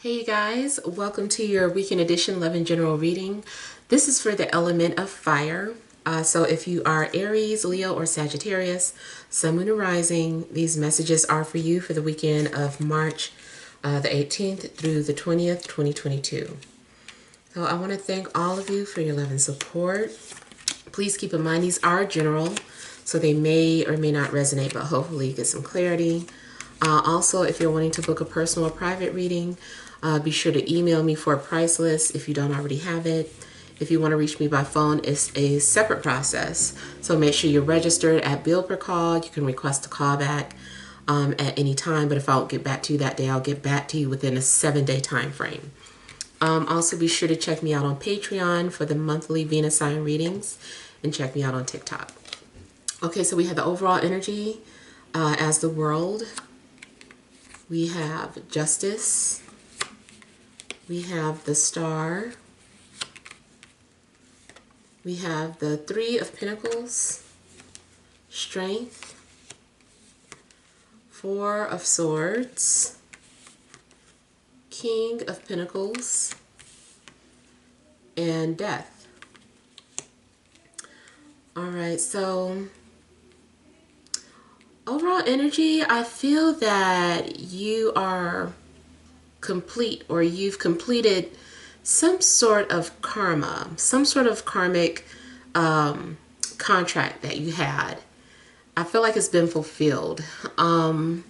Hey you guys, welcome to your weekend edition Love and General reading. This is for the element of fire. So if you are Aries, Leo, or Sagittarius, Sun, Moon, or Rising, these messages are for you for the weekend of March the 18th through the 20th, 2022. So I want to thank all of you for your love and support. Please keep in mind these are general, so they may or may not resonate, but hopefully you get some clarity. Also, if you're wanting to book a personal or private reading, be sure to email me for a price list if you don't already have it. If you want to reach me by phone, it's a separate process. So make sure you're registered at bill per call. You can request a callback at any time, but if I don't get back to you that day, I'll get back to you within a 7-day time frame. Also, be sure to check me out on Patreon for the monthly Venus sign readings, and check me out on TikTok. Okay, so we have the overall energy as the world. We have Justice. We have the Star. We have the Three of Pentacles, Strength, Four of Swords, King of Pentacles, and Death. All right, so overall energy, I feel that you are complete, or you've completed some sort of karma, some sort of karmic contract that you had. I feel like it's been fulfilled. I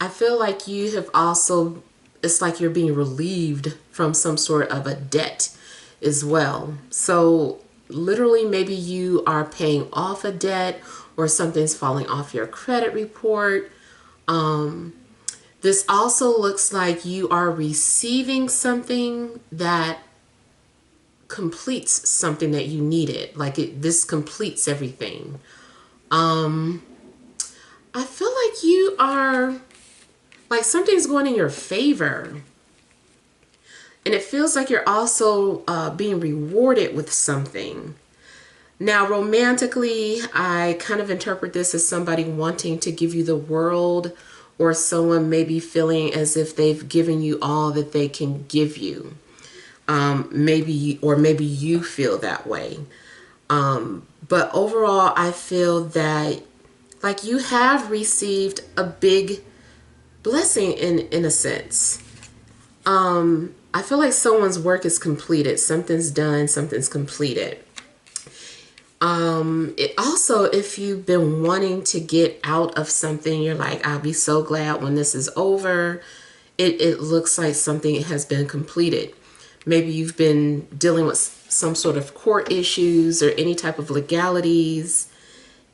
feel like you have also, it's like you're being relieved from some sort of a debt as well. So literally maybe you are paying off a debt, or something's falling off your credit report. This also looks like you are receiving something that completes something that you needed. Like this completes everything. I feel like you are, like something's going in your favor. And it feels like you're also being rewarded with something. Now, romantically, I kind of interpret this as somebody wanting to give you the world, or someone maybe feeling as if they've given you all that they can give you. Maybe you feel that way. But overall, I feel that like you have received a big blessing in a sense. I feel like someone's work is completed. Something's done, something's completed. It also, if you've been wanting to get out of something, you're like, I'll be so glad when this is over. It looks like something has been completed. Maybe you've been dealing with some sort of court issues or any type of legalities,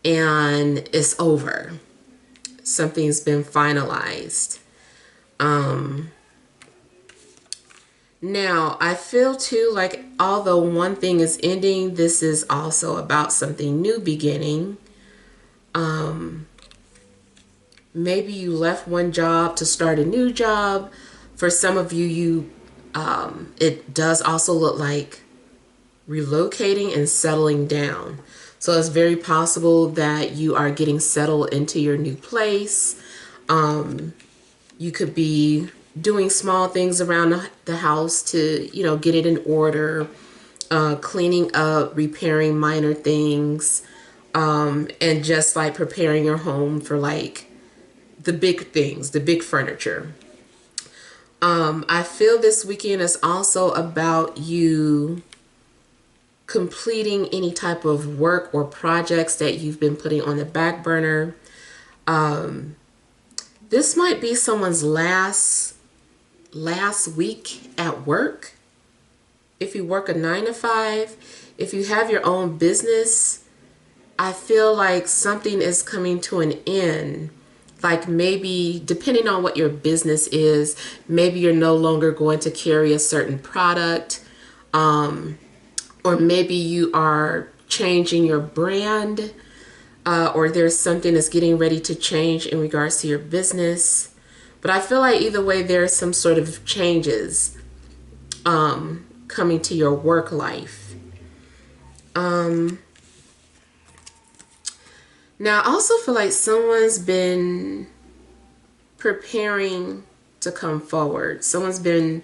and it's over. Something's been finalized. Now, I feel too like although one thing is ending, this is also about something new beginning. Maybe you left one job to start a new job. For some of you, it does also look like relocating and settling down. So it's very possible that you are getting settled into your new place. You could be doing small things around the house to, get it in order, cleaning up, repairing minor things, and just like preparing your home for like the big things, the big furniture. I feel this weekend is also about you completing any type of work or projects that you've been putting on the back burner. This might be someone's last week at work. If you work a 9-to-5, if you have your own business, I feel like something is coming to an end. Like maybe, depending on what your business is, maybe you're no longer going to carry a certain product, or maybe you are changing your brand, or there's something that's getting ready to change in regards to your business. But I feel like either way, there's some sort of changes coming to your work life. Now, I also feel like someone's been preparing to come forward. Someone's been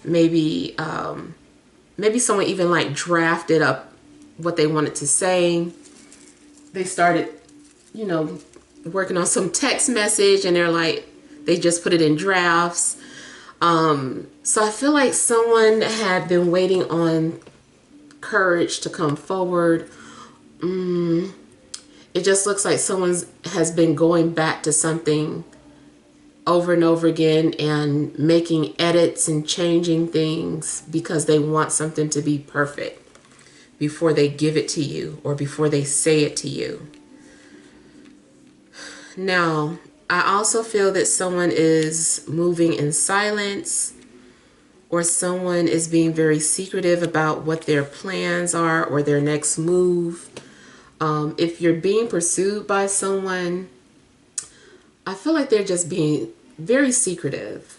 maybe, maybe someone even like drafted up what they wanted to say. They started, you know, working on some text message and they're like, they just put it in drafts. So I feel like someone had been waiting on courage to come forward. It just looks like someone has been going back to something over and over again and making edits and changing things because they want something to be perfect before they give it to you or before they say it to you. Now, I also feel that someone is moving in silence, or someone is being very secretive about what their plans are or their next move. If you're being pursued by someone, I feel like they're just being very secretive.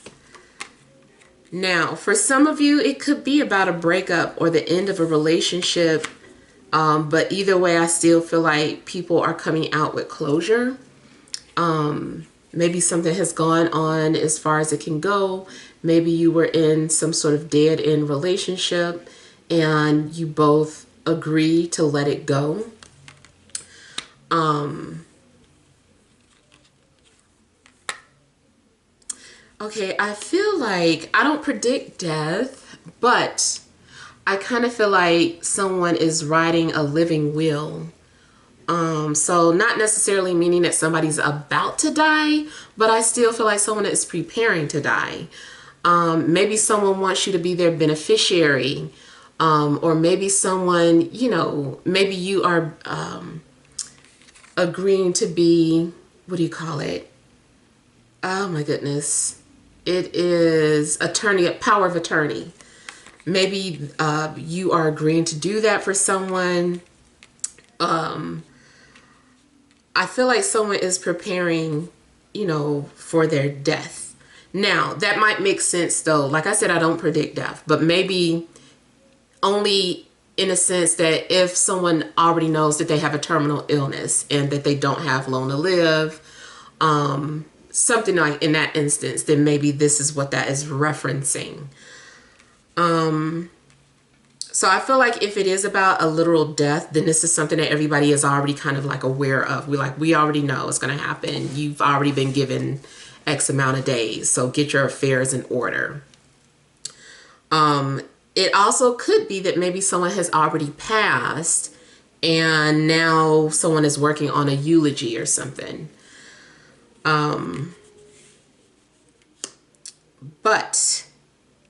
Now, for some of you, it could be about a breakup or the end of a relationship. But either way, I still feel like people are coming out with closure. Maybe something has gone on as far as it can go. Maybe you were in some sort of dead end relationship and you both agree to let it go. Okay, I feel like I don't predict death, but I kind of feel like someone is writing a living will. So not necessarily meaning that somebody's about to die, but I still feel like someone is preparing to die. Maybe someone wants you to be their beneficiary, or maybe someone, you know, maybe you are agreeing to be, what do you call it? Oh my goodness. It is attorney, power of attorney. Maybe you are agreeing to do that for someone. I feel like someone is preparing, you know, for their death. Now, that might make sense though. Like I said, I don't predict death, but maybe only in a sense that if someone already knows that they have a terminal illness and that they don't have long to live, something like in that instance, then maybe this is what that is referencing. So I feel like if it is about a literal death, then this is something that everybody is already kind of like aware of. We already know it's going to happen. You've already been given X amount of days. So get your affairs in order. It also could be that maybe someone has already passed and now someone is working on a eulogy or something. But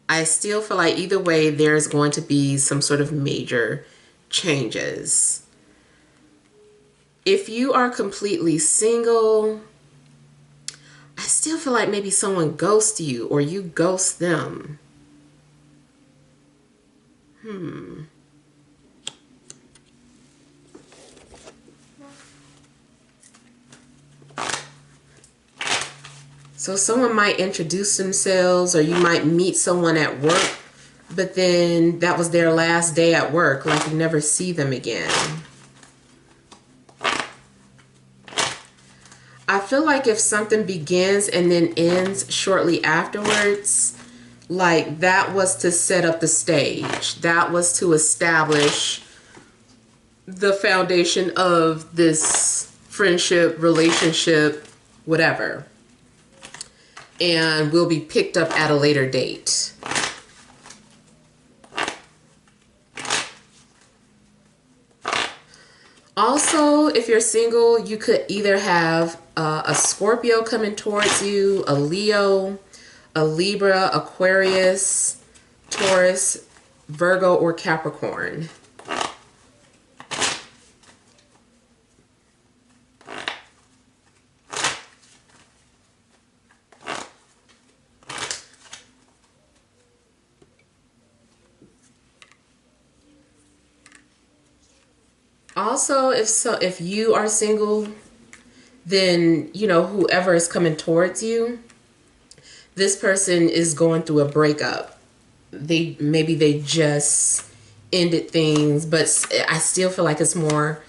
I still feel like either way, there's going to be some sort of major changes. If you are completely single, I still feel like maybe someone ghosts you or you ghost them. So someone might introduce themselves or you might meet someone at work, but then that was their last day at work, like you never see them again. I feel like if something begins and then ends shortly afterwards, like that was to set up the stage. That was to establish the foundation of this friendship, relationship, whatever. And will be picked up at a later date. Also, if you're single, you could either have a Scorpio coming towards you, a Leo, a Libra, Aquarius, Taurus, Virgo, or Capricorn. Also, if you are single, then, you know, whoever is coming towards you, this person is going through a breakup. Maybe they just ended things, but I still feel like it's more,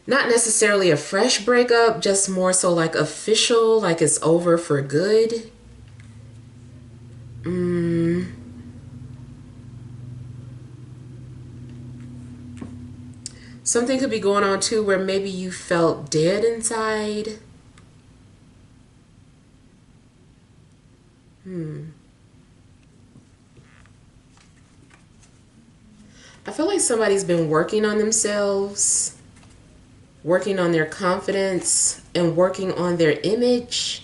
not necessarily a fresh breakup, just more so like official, like it's over for good. Something could be going on too where maybe you felt dead inside. I feel like somebody's been working on themselves, working on their confidence, and working on their image.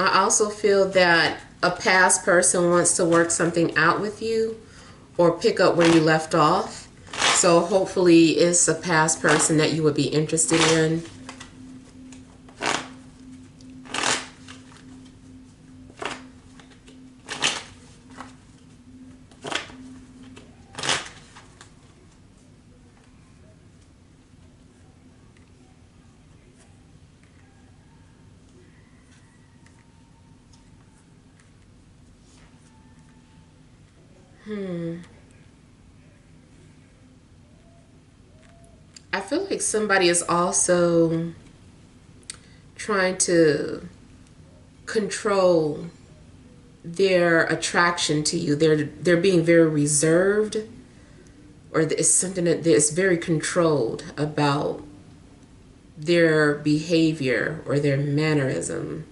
I also feel that a past person wants to work something out with you or pick up where you left off. So hopefully it's a past person that you would be interested in. I feel like somebody is also trying to control their attraction to you. They're being very reserved, or it's something that is very controlled about their behavior or their mannerism.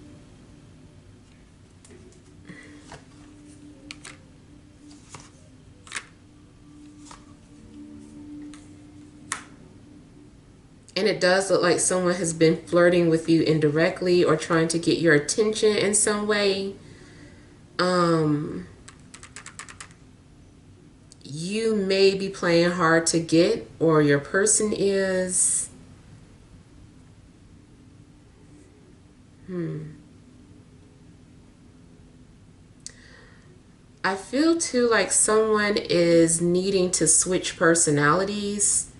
And it does look like someone has been flirting with you indirectly or trying to get your attention in some way. You may be playing hard to get, or your person is. I feel too like someone is needing to switch personalities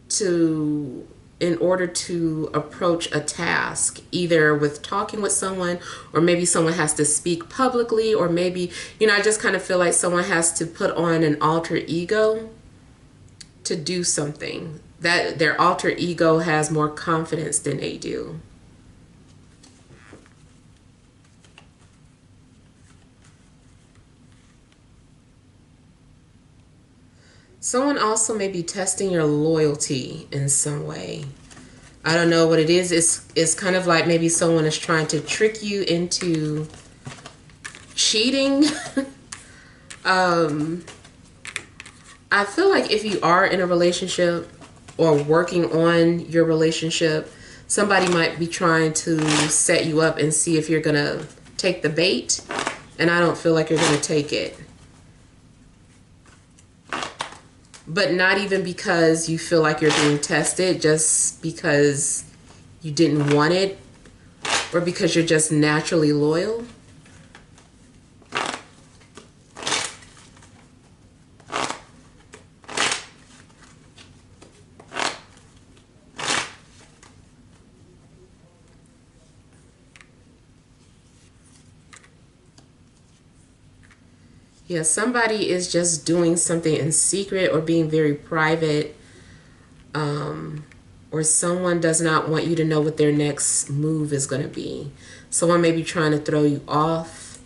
to in order to approach a task, either with talking with someone, or maybe someone has to speak publicly, or maybe, I just kind of feel like someone has to put on an alter ego to do something, that their alter ego has more confidence than they do. Someone also may be testing your loyalty in some way. I don't know what it is. It's kind of like maybe someone is trying to trick you into cheating. I feel like if you are in a relationship or working on your relationship, somebody might be trying to set you up and see if you're going to take the bait. And I don't feel like you're going to take it. But not even because you feel like you're being tested, just because you didn't want it, or because you're just naturally loyal. Yeah, somebody is just doing something in secret or being very private, or someone does not want you to know what their next move is going to be. Someone may be trying to throw you off.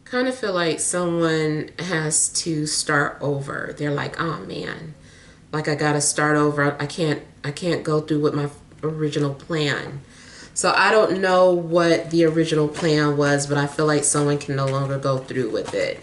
Kind of feel like someone has to start over. They're like, oh man, like I gotta start over. I can't go through with my original plan. So I don't know what the original plan was, but I feel like someone can no longer go through with it.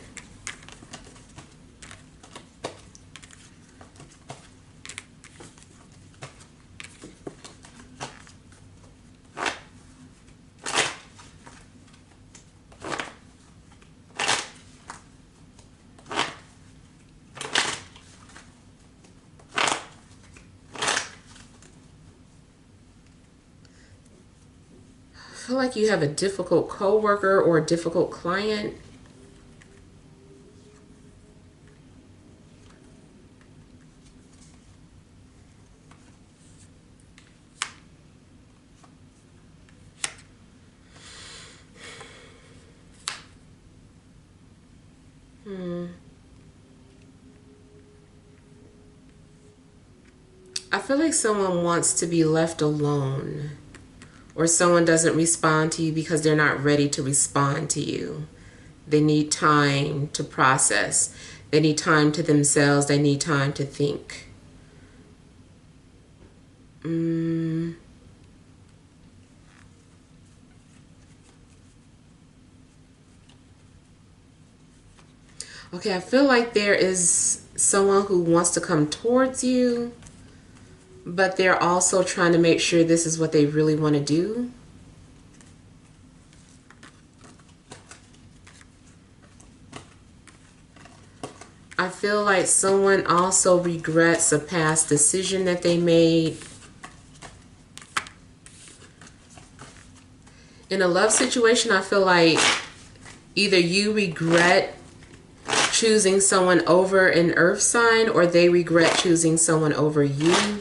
I feel like you have a difficult coworker or a difficult client. I feel like someone wants to be left alone, or someone doesn't respond to you because they're not ready to respond to you. They need time to process. They need time to themselves. They need time to think. Okay, I feel like there is someone who wants to come towards you, but they're also trying to make sure this is what they really want to do. I feel like someone also regrets a past decision that they made. In a love situation, I feel like either you regret choosing someone over an earth sign, or they regret choosing someone over you.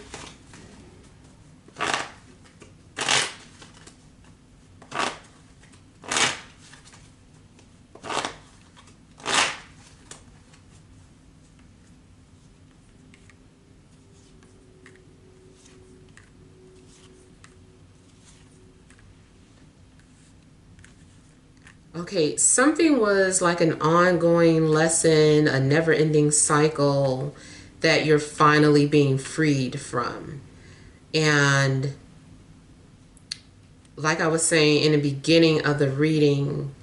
Okay, something was like an ongoing lesson, a never-ending cycle that you're finally being freed from. And like I was saying in the beginning of the reading,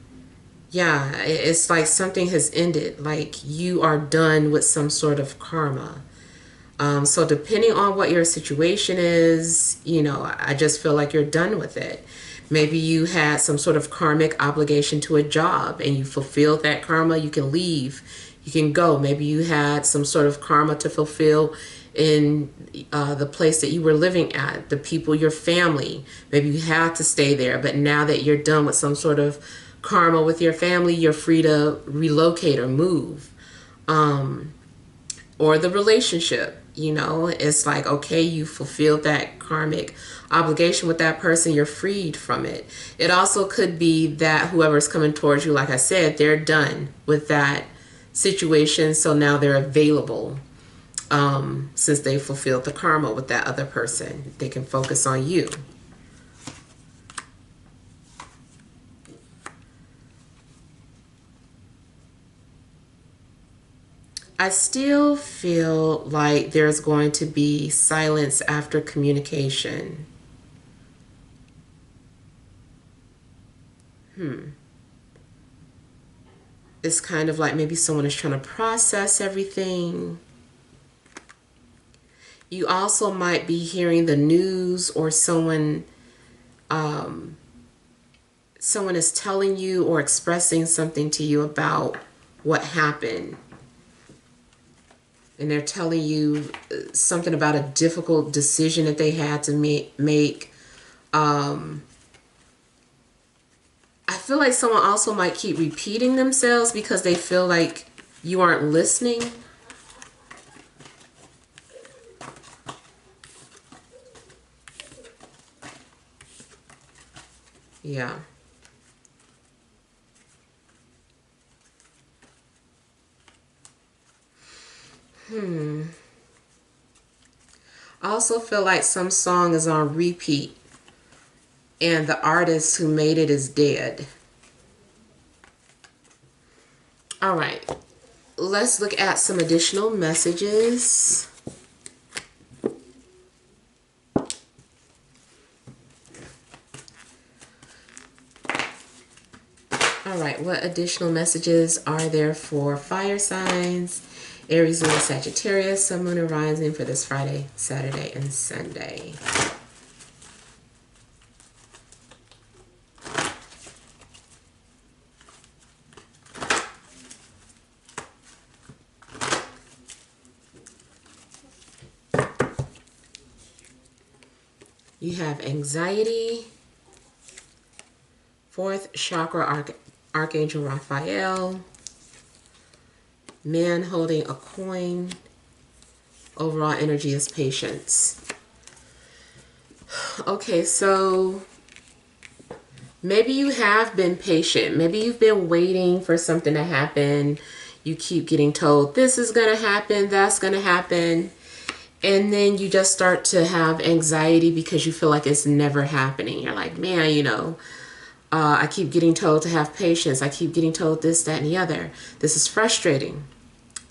yeah, it's like something has ended. Like you are done with some sort of karma. So depending on what your situation is, you know, I just feel like you're done with it. Maybe you had some sort of karmic obligation to a job and you fulfilled that karma, you can leave, you can go. Maybe you had some sort of karma to fulfill in the place that you were living at, the people, your family. Maybe you had to stay there, but now that you're done with some sort of karma with your family, you're free to relocate or move. Or the relationship, you know, it's like, okay, you fulfilled that karmic obligation with that person, you're freed from it. It also could be that whoever's coming towards you, like I said, they're done with that situation, so now they're available. Since they fulfilled the karma with that other person, they can focus on you. I still feel like there's going to be silence after communication. It's kind of like maybe someone is trying to process everything. You also might be hearing the news, or someone is telling you or expressing something to you about what happened. And they're telling you something about a difficult decision that they had to make. I feel like someone also might keep repeating themselves because they feel like you aren't listening. Yeah. I also feel like some song is on repeat and the artist who made it is dead. All right, let's look at some additional messages. All right, what additional messages are there for fire signs? Aries, Leo, Sagittarius, Sun, Moon, and Rising for this Friday, Saturday, and Sunday. You have anxiety, fourth chakra, Archangel Raphael, man holding a coin. Overall energy is patience. Okay, so maybe you have been patient. Maybe you've been waiting for something to happen. You keep getting told this is going to happen, that's going to happen. And then you just start to have anxiety because you feel like it's never happening. You're like, man, I keep getting told to have patience. I keep getting told this, that, and the other. This is frustrating.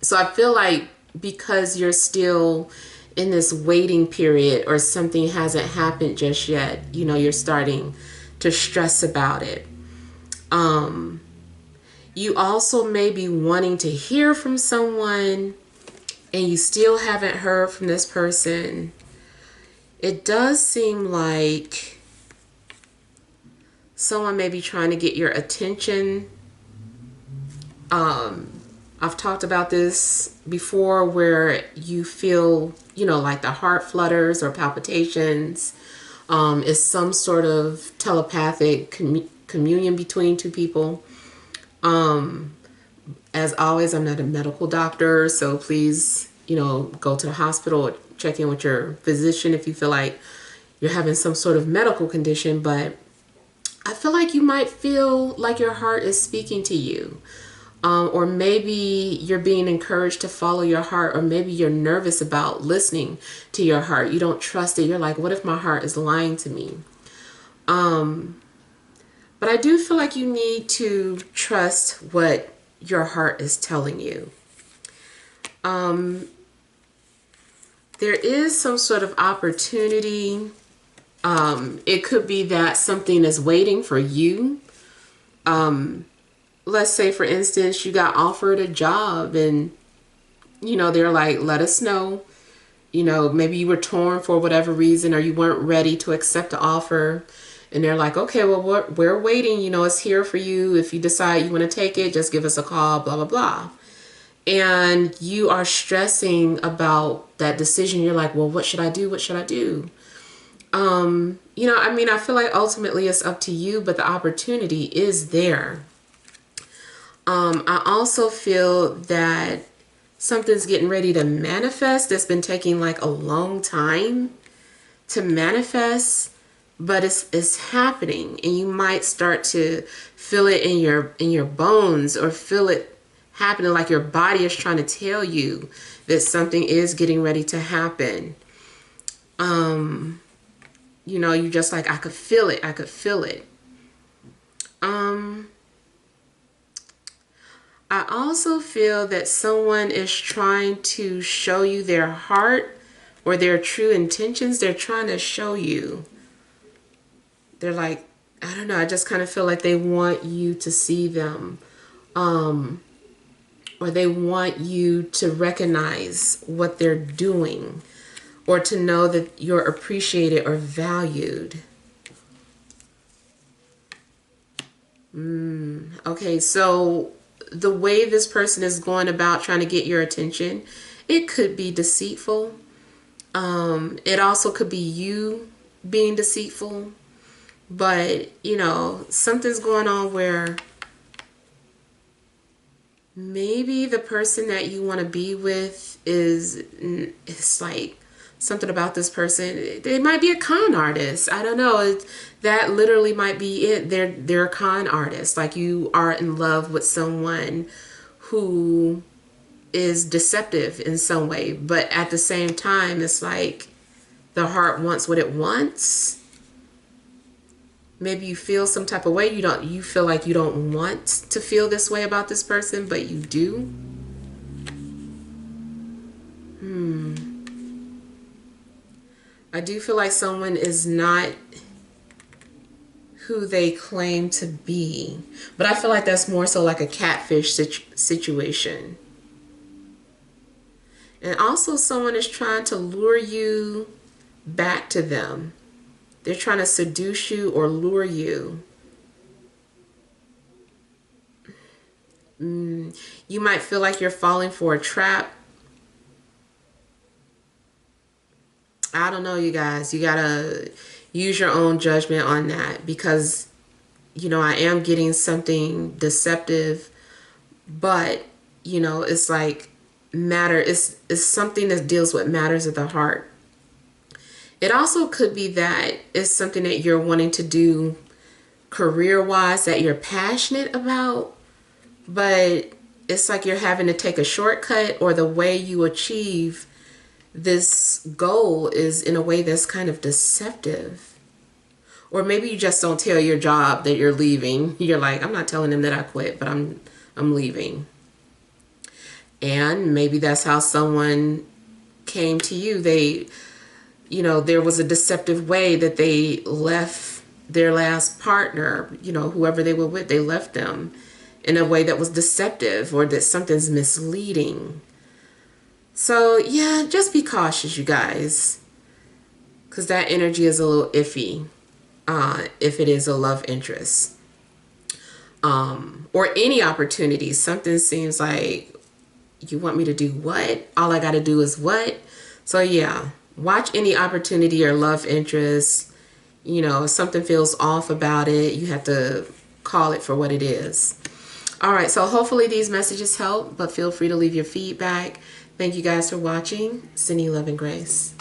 So I feel like because you're still in this waiting period or something hasn't happened just yet, you're starting to stress about it. You also may be wanting to hear from someone and you still haven't heard from this person. It does seem like someone may be trying to get your attention. I've talked about this before where you feel, like the heart flutters or palpitations. Is some sort of telepathic communion between two people. As always, I'm not a medical doctor, so please, go to the hospital or check in with your physician if you feel like you're having some sort of medical condition. But I feel like you might feel like your heart is speaking to you. Or maybe you're being encouraged to follow your heart, or maybe you're nervous about listening to your heart. You don't trust it. You're like, what if my heart is lying to me? But I do feel like you need to trust what your heart is telling you. There is some sort of opportunity. It could be that something is waiting for you. Let's say, for instance, you got offered a job and, they're like, let us know. Maybe you were torn for whatever reason, or you weren't ready to accept the offer. And they're like, okay, well, we're waiting. It's here for you. If you decide you want to take it, just give us a call, blah, blah, blah. And you are stressing about that decision. You're like, well, what should I do? What should I do? I feel like ultimately it's up to you, but the opportunity is there. I also feel that something's getting ready to manifest that's been taking like a long time to manifest, but it's happening, and you might start to feel it in your bones, or feel it happening, like your body is trying to tell you that something is getting ready to happen. You just like, I could feel it. I could feel it. I also feel that someone is trying to show you their heart or their true intentions. They're trying to show you. They're like, I don't know, I just kind of feel like they want you to see them. Or they want you to recognize what they're doing, or to know that you're appreciated or valued. Okay, so the way this person is going about trying to get your attention, it could be deceitful. It also could be you being deceitful. But, something's going on where maybe the person that you want to be with it's like something about this person. They might be a con artist. I don't know. That literally might be it. They're a con artist. Like, you are in love with someone who is deceptive in some way, but at the same time, it's like the heart wants what it wants. Maybe you feel some type of way. You feel like you don't want to feel this way about this person, but you do. I do feel like someone is not who they claim to be, but I feel like that's more so like a catfish situation. And also, someone is trying to lure you back to them. They're trying to seduce you or lure you. You might feel like you're falling for a trap. I don't know, you guys. You gotta use your own judgment on that, because, I am getting something deceptive, but, it's like it's something that deals with matters of the heart. It also could be that it's something that you're wanting to do career-wise that you're passionate about, but it's like you're having to take a shortcut, or the way you achieve this goal is in a way that's kind of deceptive. Or maybe you just don't tell your job that you're leaving. You're like, I'm not telling them that I quit, but I'm leaving. And maybe that's how someone came to you. They, there was a deceptive way that they left their last partner, whoever they were with, they left them in a way that was deceptive, or that something's misleading. So yeah, just be cautious, you guys, because that energy is a little iffy if it is a love interest or any opportunity. Something seems like, you want me to do what? All I got to do is what? So yeah, watch any opportunity or love interest. If something feels off about it, you have to call it for what it is. All right, so hopefully these messages help, but feel free to leave your feedback. Thank you guys for watching. Sending love and grace.